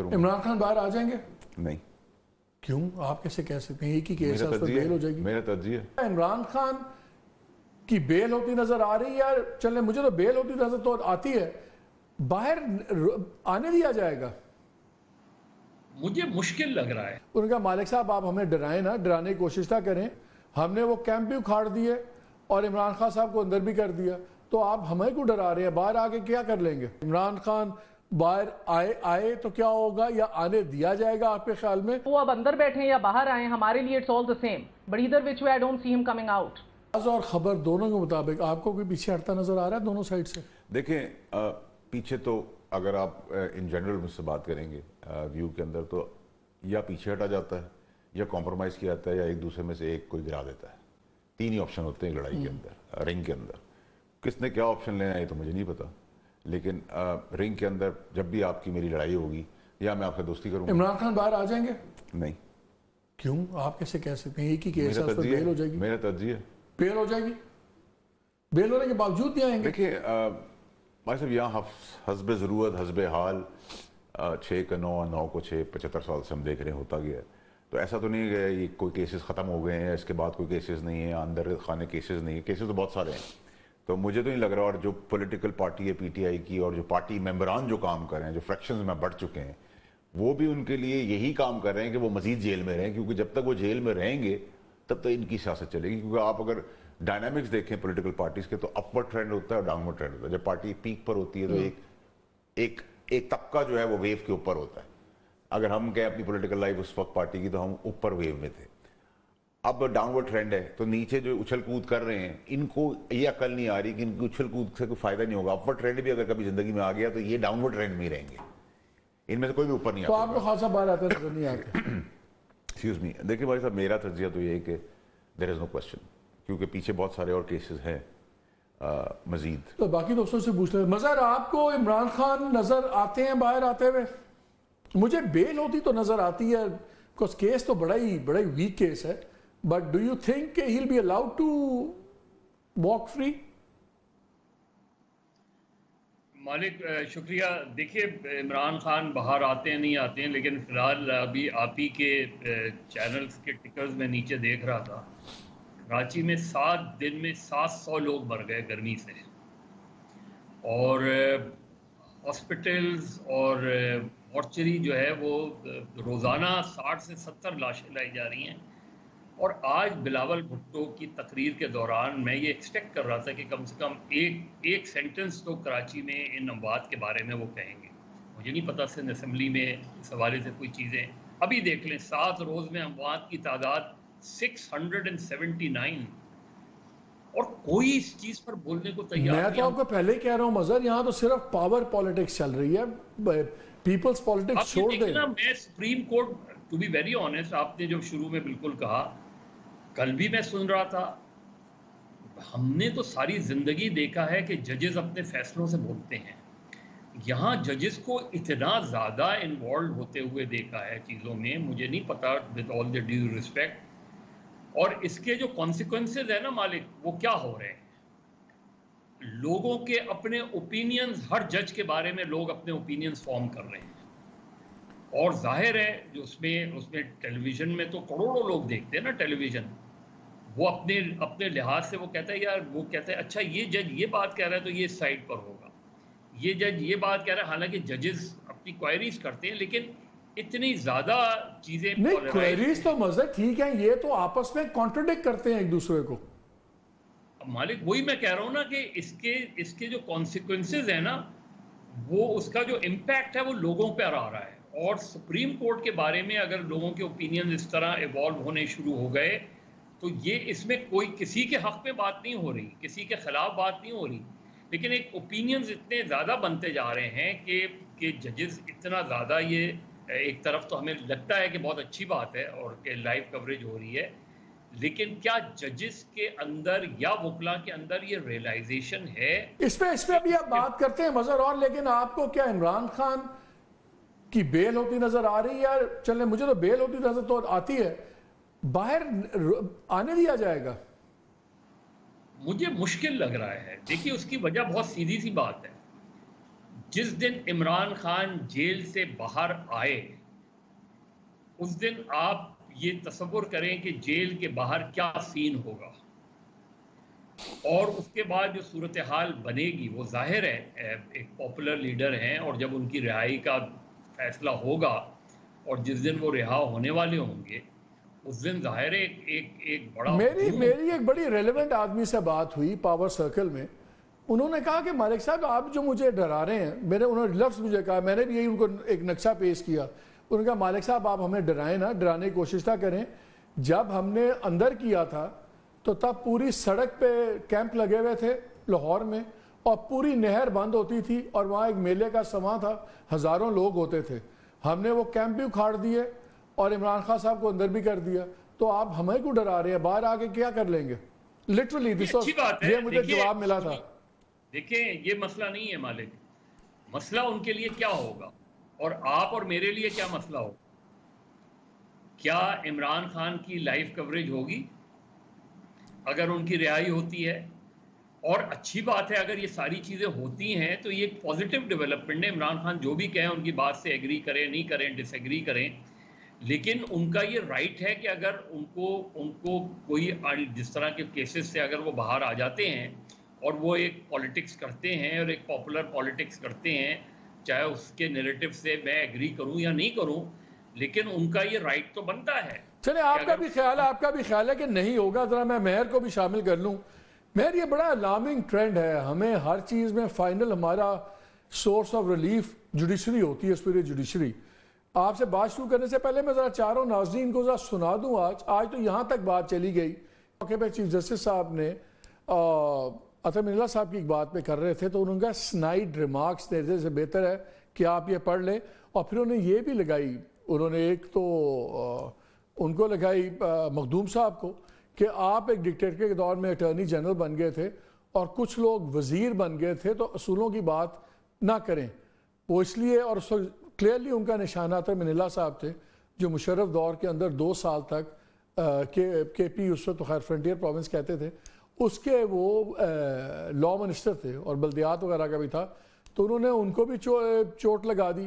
करूंगा। इमरान खान बाहर आ जाएंगे? नहीं। क्यों? आप कैसे कह सकते हैं? एक ही केस है, उस पर बेल हो जाएगी? मेरा तरजीह है। इमरान खान की बेल होती नजर आ रही है? चले, मुझे तो बेल होती नजर तो आती है, बाहर आने दिया जाएगा? मुझे मुश्किल लग रहा है। उन्होंने कहा मालिक साहब आप हमें डराएं ना, डराने की कोशिश ना करें, हमने वो कैंप भी उखाड़ दिए और इमरान खान साहब को अंदर भी कर दिया, तो आप हमें क्यों डरा रहे हैं? बाहर आके क्या कर लेंगे? इमरान खान बाहर आए तो क्या होगा, या आने दिया जाएगा आपके ख्याल में? वो अब अंदर बैठे या बाहर आए, हमारे लिए it's all the same, but either which way I don't see him coming out. और खबर दोनों के मुताबिक आपको कोई पीछे हटता नजर आ रहा है दोनों साइड से? देखें, पीछे तो अगर आप इन जनरल मुझसे बात करेंगे व्यू के अंदर, तो या पीछे हटा जाता है, या कॉम्प्रोमाइज़ किया जाता है, या एक दूसरे में से एक कोई गिरा देता है। तीन ही ऑप्शन होते हैं लड़ाई के अंदर, रिंग के अंदर। किसने क्या ऑप्शन लेना है ये तो मुझे नहीं पता, लेकिन रिंग के अंदर जब भी आपकी मेरी लड़ाई होगी या मैं आपसे दोस्ती करूंगा। इमरान खान बाहर आ जाएंगे? नहीं। क्यों? आप कैसे कह सकते हैं? एक ही केस है, उस पर बेल हो जाएगी? मेरा तरजीह है। बेल हो जाएगी? बेल होने के बावजूद नहीं आएंगे? देखिए भाई साहब, यहाँ हस्बे ज़रूरत हस्बे हाल 6 का 9 और 9 को 6 75 साल से हम देख रहे हैं होता गया है। तो ऐसा तो नहीं है ये कोई केसेस ख़त्म हो गए हैं, इसके बाद कोई केसेस नहीं है, अंदर खाने केसेस नहीं है, केसेस तो बहुत सारे हैं। तो मुझे तो नहीं लग रहा, और जो पॉलिटिकल पार्टी है पीटीआई की, और जो पार्टी मेंबरान जो काम कर रहे हैं, जो फ्रैक्शंस में बढ़ चुके हैं, वो भी उनके लिए यही काम कर रहे हैं कि वो मजीद जेल में रहें, क्योंकि जब तक वो जेल में रहेंगे तब तक इनकी सियासत चलेगी। क्योंकि आप अगर डायनामिक्स देखें पॉलिटिकल पार्टीज़ के, तो अपवर्ड ट्रेंड होता है और डाउनवर्ड ट्रेंड होता है। जब पार्टी पीक पर होती है तो एक तबका जो है वो वेव के ऊपर होता है। अगर हम कहें अपनी पॉलिटिकल लाइफ उस वक्त पार्टी की, तो हम ऊपर वेव में थे। अब डाउनवर्ड ट्रेंड है, तो नीचे जो उछल कूद कर रहे हैं, इनको ये अकल नहीं आ रही कि इनकी उछल कूद से कोई फायदा नहीं होगा। अपवर्ड ट्रेंड भी अगर कभी जिंदगी में आ गया तो ये डाउनवर्ड ट्रेंड में ही रहेंगे, इनमें से कोई भी ऊपर नहीं आता। तो आपको खासा बाहर आते नजर नहीं आते? एक्सक्यूज मी, देखिए भाई साहब, मेरा तर्जिया तो ये है कि देयर इज नो क्वेश्चन, क्योंकि पीछे बहुत सारे और केसेस हैं मजीद। तो बाकी दोस्तों से पूछ रहे, मज़र आपको इमरान खान नजर आते हैं बाहर आते हुए? मुझे बेल होती तो नजर आती है, बिकॉज केस तो बड़ा ही वीक केस है, but do you think he will be allowed to walk free? Malik शुक्रिया। देखिए, इमरान खान बाहर आते हैं नहीं आते हैं, लेकिन फिलहाल अभी आप ही के चैनल्स के टिकर्स में नीचे देख रहा था, कराची में 7 दिन में 700 लोग मर गए गर्मी से, और हॉस्पिटल्स और मॉर्चरी जो है वो रोज़ाना 60 से 70 लाशें लाई जा रही हैं। और आज बिलावल भुट्टो की तकरीर के दौरान मैं ये एक्सपेक्ट कर रहा था कि कम से कम एक सेंटेंस तो कराची में इन अमवात के बारे में वो कहेंगे। मुझे नहीं पता सिंध असम्बली में इस हवाले से कोई चीज़ें, अभी देख लें 7 रोज़ में अमवात की तादाद 679, और कोई इस चीज़ पर बोलने को तैयार नहीं। मैं तो आपको पहले ही कह रहा हूँ मज़र, यहाँ तो सिर्फ पावर पॉलिटिक्स चल रही है, पीपल्स पॉलिटिक्स छोड़ देना। मैं supreme court, to be very honest, आपने जो शुरू में बिल्कुल कहा, कल भी मैं सुन रहा था, हमने तो सारी जिंदगी देखा है कि जजेस अपने फैसलों से बोलते हैं। यहाँ जजेस को इतना ज़्यादा इन्वॉल्व होते हुए देखा है चीज़ों में, मुझे नहीं पता, with all the due respect. और इसके जो कॉन्सिक्वेंसेज है ना मालिक, वो क्या हो रहे हैं? लोगों के अपने ओपिनियंस, हर जज के बारे में लोग अपने ओपिनियंस फॉर्म कर रहे हैं, और जाहिर है जो उसमें टेलीविज़न में तो करोड़ों लोग देखते हैं ना टेलीविज़न, वो अपने लिहाज से वो कहता है यार, वो कहता है अच्छा ये जज ये बात कह रहा है तो ये इस साइड पर होगा, ये जज ये बात कह रहा है। हालांकि जजेस अपनी क्वेरीज करते हैं, लेकिन इतनी ज़्यादा चीज़ें नहीं, क्वेरीज तो मज़र ठीक है, ये तो आपस में कॉन्ट्रडिक्ट करते हैं एक दूसरे को। मालिक वही मैं कह रहा हूँ ना कि इसके जो कॉन्सिक्वेंसेज है ना, वो उसका जो इम्पैक्ट है वो लोगों पर आ रहा है। और सुप्रीम कोर्ट के बारे में अगर लोगों के ओपिनियन इस तरह इवॉल्व होने शुरू हो गए, तो ये इसमें कोई किसी के हक में बात नहीं हो रही, किसी के खिलाफ बात नहीं हो रही, लेकिन एक ओपिनियंस इतने ज़्यादा बनते जा रहे हैं कि जजेस इतना ज़्यादा, ये एक तरफ तो हमें लगता है कि बहुत अच्छी बात है और कि लाइव कवरेज हो रही है, लेकिन क्या जजेस के अंदर या वकला के अंदर ये रियलाइजेशन है? इस पे भी आप बात करते हैं मज़र, और लेकिन आपको क्या इमरान खान की बेल होती नजर आ रही है? चले, मुझे तो बेल होती नजर तो आती है, बाहर आने दिया जाएगा? मुझे मुश्किल लग रहा है। देखिए, उसकी वजह बहुत सीधी सी बात है, जिस दिन इमरान खान जेल से बाहर आए उस दिन आप ये तसव्वुर करें कि जेल के बाहर क्या सीन होगा, और उसके बाद जो सूरत हाल बनेगी वो जाहिर है एक पॉपुलर लीडर हैं, और जब उनकी रिहाई का फैसला होगा और जिस दिन वो रिहा होने वाले होंगे उस दिन जाहिर है एक बड़ा मेरी एक बड़ी रेलेवेंट आदमी से बात हुई पावर सर्कल में। उन्होंने कहा कि मालिक साहब आप जो मुझे डरा रहे हैं, उन्होंने लफ्ज़ मुझे कहा, मैंने भी यही उनको एक नक्शा पेश किया। उन्होंने कहा मालिक साहब आप हमें डराएं ना, डराने की कोशिश ना करें। जब हमने अंदर किया था तो तब पूरी सड़क पे कैंप लगे हुए थे लाहौर में, और पूरी नहर बंद होती थी और वहाँ एक मेले का समा था, हज़ारों लोग होते थे। हमने वो कैंप भी उखाड़ दिए और इमरान खान साहब को अंदर भी कर दिया। तो आप हमें क्यों डरा रहे हैं? बाहर आके क्या कर लेंगे? लिटरली ये मुझे जवाब मिला था। देखिए ये मसला नहीं है मालिक, मसला उनके लिए क्या होगा और आप और मेरे लिए क्या मसला होगा। क्या इमरान खान की लाइव कवरेज होगी अगर उनकी रिहाई होती है? और अच्छी बात है अगर ये सारी चीज़ें होती हैं तो ये एक पॉजिटिव डेवलपमेंट है। इमरान खान जो भी कहें, उनकी बात से एग्री करें नहीं करें, डिसएग्री करें, लेकिन उनका ये राइट है कि अगर उनको कोई जिस तरह के केसेस से अगर वो बाहर आ जाते हैं और वो एक पॉलिटिक्स करते हैं और एक पॉपुलर पॉलिटिक्स करते हैं, चाहे उसके नैरेटिव से मैं एग्री करूं या नहीं करूं, लेकिन उनका ये राइट तो बनता है। चले आपका भी ख्याल है कि नहीं होगा। जरा मैं मेहर को भी शामिल कर लूं। मेहर, ये बड़ा अलार्मिंग ट्रेंड है। हमें हर चीज में फाइनल हमारा सोर्स ऑफ रिलीफ जुडिशरी होती है, स्पिरिट जुडिशरी। आपसे बात शुरू करने से पहले मैं जरा चारों नाज़रीन को जरा सुना दूं। आज तो यहां तक बात चली गई। मौके पे चीफ जस्टिस साहब ने अतर मिनल्ला साहब की एक बात पे कर रहे थे, तो उन्होंने कहा स्नाइड रिमार्क्स देने से बेहतर है कि आप ये पढ़ लें। और फिर उन्होंने ये भी लगाई, उन्होंने एक तो उनको लगाई मखदूम साहब को कि आप एक डिक्टेटर के दौर में अटॉर्नी जनरल बन गए थे और कुछ लोग वजीर बन गए थे, तो असूलों की बात ना करें वो इसलिए। और उस वक्त क्लियरली उनका निशाना अतर मिनल्ला साहब थे जो मुशर्रफ दौर के अंदर 2 साल तक के पी, उस वक्त तो खैर फ्रंटियर प्रोविंस कहते थे, उसके वो लॉ मिनिस्टर थे और बल्दियात वगैरह का भी था। तो उन्होंने उनको भी चोट लगा दी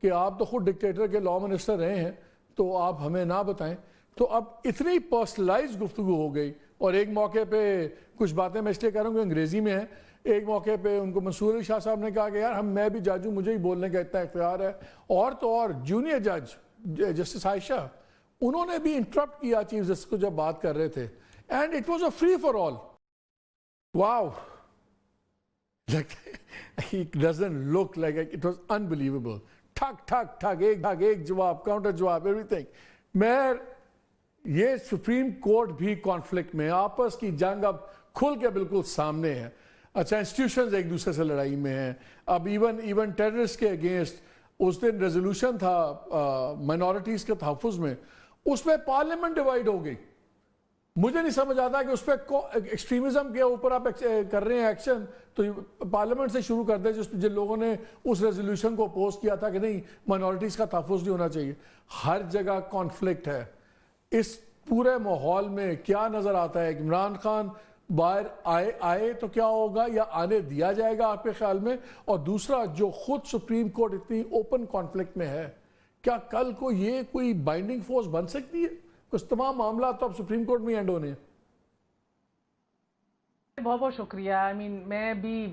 कि आप तो खुद डिक्टेटर के लॉ मिनिस्टर रहे हैं, तो आप हमें ना बताएं। तो अब इतनी पर्सनलाइज गुफ्तगू हो गई। और एक मौके पे कुछ बातें मैं इसलिए कह रहा हूँ कि अंग्रेजी में है। एक मौके पे उनको मंसूर अली शाह साहब ने कहा कि यार मैं भी जज हूँ, मुझे ही बोलने का इतना इख्तियार है। और तो और जूनियर जज जस्टिस आयशा, उन्होंने भी इंटरप्ट किया चीफ जस्टिस को जब बात कर रहे थे, and it was a free for all. Wow, it doesn't look like it was unbelievable. ठक एक जवाब, काउंटर जवाब, एवरीथिंग। मैं ये सुप्रीम कोर्ट भी कॉन्फ्लिक्ट में, आपस की जंग अब खुल के बिल्कुल सामने है। अच्छा, इंस्टीट्यूशंस एक दूसरे से लड़ाई में हैं। अब इवन टेररिस्ट के अगेंस्ट उस दिन रेजोल्यूशन था माइनॉरिटीज के तहफ़्फ़ुज़ में, उसमें पार्लियामेंट डिवाइड हो गई। मुझे नहीं समझ आता कि उस पर एक्सट्रीमिज्म के ऊपर आप कर रहे हैं एक्शन, तो पार्लियामेंट से शुरू कर दे जिन लोगों ने उस रेजोल्यूशन को अपोज किया था कि नहीं माइनॉरिटीज़ का तहफ़्फ़ुज़ नहीं होना चाहिए। हर जगह कॉन्फ्लिक्ट है। इस पूरे माहौल में क्या नज़र आता है? इमरान खान बाहर आए तो क्या होगा, या आने दिया जाएगा आपके ख्याल में? और दूसरा, जो खुद सुप्रीम कोर्ट इतनी ओपन कॉन्फ्लिक्ट में है, क्या कल को ये कोई बाइंडिंग फोर्स बन सकती है? कुछ तमाम मामला तो अब सुप्रीम कोर्ट में एंड होने हैं। बहुत बहुत शुक्रिया। आई मीन मैं भी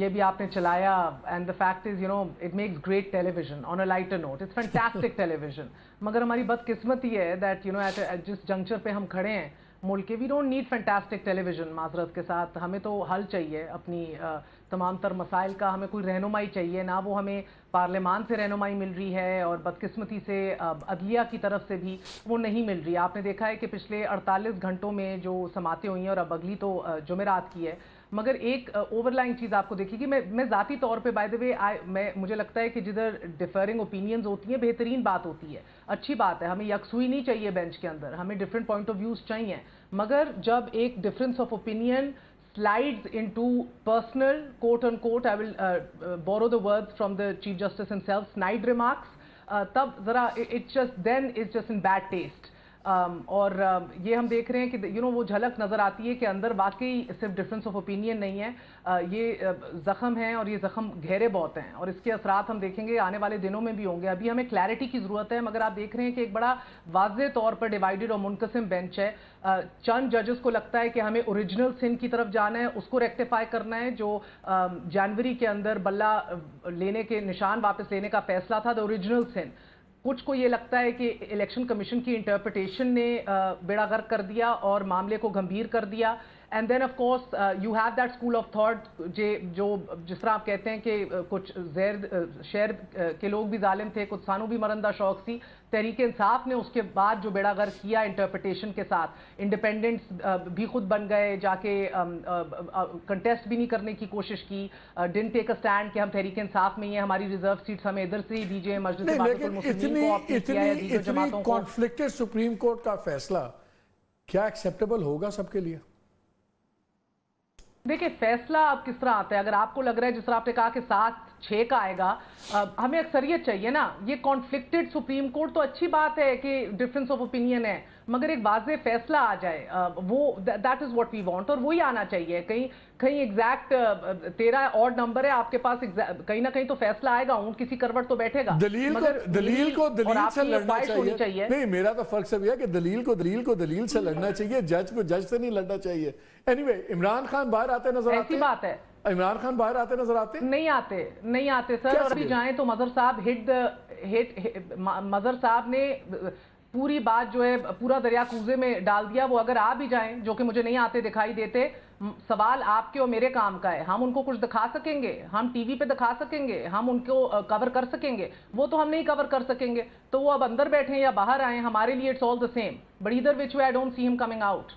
ये भी आपने चलाया, and the fact is it makes great television on a lighter note. It's fantastic television. मगर हमारी बदकिस्मती है दैट एट जिस जंक्चर पे हम खड़े हैं मुल्क के, we don't need fantastic television. माजरत के साथ हमें तो हल चाहिए अपनी तमाम तर मसाइल का, हमें कोई रहनुमाई चाहिए ना। वो हमें पार्लियामान से रहनुमाई मिल रही है और बदकिस्मती से अदलिया की तरफ से भी वो नहीं मिल रही। आपने देखा है कि पिछले 48 घंटों में जो समातें हुई हैं, और अब अगली तो जुमेरात की है, मगर एक ओवरलाइंग चीज़ आपको देखिए। मैं ज़ाती तौर पे बाय द वे मुझे लगता है कि जिधर डिफरिंग ओपिनियंस होती हैं बेहतरीन बात होती है, अच्छी बात है। हमें यकसुई नहीं चाहिए बेंच के अंदर, हमें डिफरेंट पॉइंट ऑफ व्यूज़ चाहिए। मगर जब एक difference of opinion slides into personal, quote unquote, I will borrow the words from the Chief Justice himself, snide remarks, tab zara it's just in bad taste. اور یہ ہم دیکھ رہے ہیں کہ وہ جھلک نظر آتی ہے کہ اندر واقعی صرف ڈفرینس آف اوپینین نہیں ہے، یہ زخم ہیں اور یہ زخم گہرے بہت ہیں، اور اس کے اثرات ہم دیکھیں گے آنے والے دنوں میں بھی ہوں گے۔ ابھی ہمیں کلیئرٹی کی ضرورت ہے، مگر آپ دیکھ رہے ہیں کہ ایک بڑا واضح طور پر ڈیوائیڈڈ اور منقسم بینچ ہے۔ چند ججز کو لگتا ہے کہ ہمیں اوریجنل سن کی طرف جانا ہے، اس کو ریکٹیفائی کرنا ہے، جو جنوری کے اندر بلہ لینے کے نشان واپس لینے کا فیصلہ تھا، دا اوریجنل سن۔ کچھ کو یہ لگتا ہے کہ الیکشن کمیشن کی انٹرپریٹیشن نے بیڑا غرق کر دیا اور معاملے کو گمبھیر کر دیا۔ And then of course you have that school of thought جو جس طرح آپ کہتے ہیں کہ کچھ شہر کے لوگ بھی ظالم تھے، کچھ سانو بھی مرندہ شوق سی۔ تحریک انصاف نے اس کے بعد جو بیڑا غرق کیا انٹرپریٹیشن کے ساتھ، انڈیپینڈنٹس بھی خود بن گئے، جا کے کنٹیسٹ بھی نہیں کرنے کی کوشش کی، ڈنٹ ٹیک اے اسٹینڈ کہ ہم تحریک انصاف میں ہی ہیں، ہماری ریزرو سیٹس ہمیں ادھر سے ہی دیجیے، مجلس وفد المسلمین کو اپیل کیا ہے دیگر جماعتوں کو۔ کانفلکٹڈ سپریم کورٹ کا فیصلہ کیا ایکسیپٹیبل ہوگا سب کے لیے؟ دیکھیں فیصلہ اب کس طرح آتا ہے، اگر آپ کو لگ رہا ہے جس طرح آپ نے کہا کہ 7-6 کا آئے گا، ہمیں اکثریت چاہیے نا۔ یہ کانفلکٹڈ سپریم کورٹ تو اچھی بات ہے کہ ڈفرینس آف اوپینین ہے، مگر ایک واضح فیصلہ آ جائے، وہ that is what we want, اور وہی آنا چاہیے۔ کہیں ایگزیکٹ 13 آڈ نمبر ہے آپ کے پاس، کہیں نہ کہیں تو فیصلہ آئے گا، اونٹ کسی کروٹ تو بیٹھے گا۔ دلیل کو دلیل سے لڑنا چاہیے۔ نہیں، میرا تو فرق سب یہ ہے کہ دلیل کو دلیل سے لڑنا چاہیے، جج کو جج سے نہیں لڑنا چاہیے۔ اینی وے، عمران خان باہر آتے نظر آتے ہیں؟ ایسی بات ہے، عمران خان باہر آتے نظر آتے ہیں؟ نہیں آتے سر، اور ابھی جائیں تو مظہر صاحب مظہر صاحب نے پوری بات جو ہے پورا دریا کوزے میں ڈال دیا۔ وہ اگر آ بھی جائیں، جو کہ مجھے نہیں آتے دکھائی دیتے، سوال آپ کے اور میرے کام کا ہے۔ ہم ان کو کچھ دکھا سکیں گے، ہم ٹی وی پہ دکھا سکیں گے، ہم ان کو کور کر سکیں گے، وہ تو ہم نہیں کور کر سکیں گے۔ تو وہ اب اندر بیٹھیں یا باہر آئیں، ہمارے لیے it's all the same, but either which way I don't see him coming out.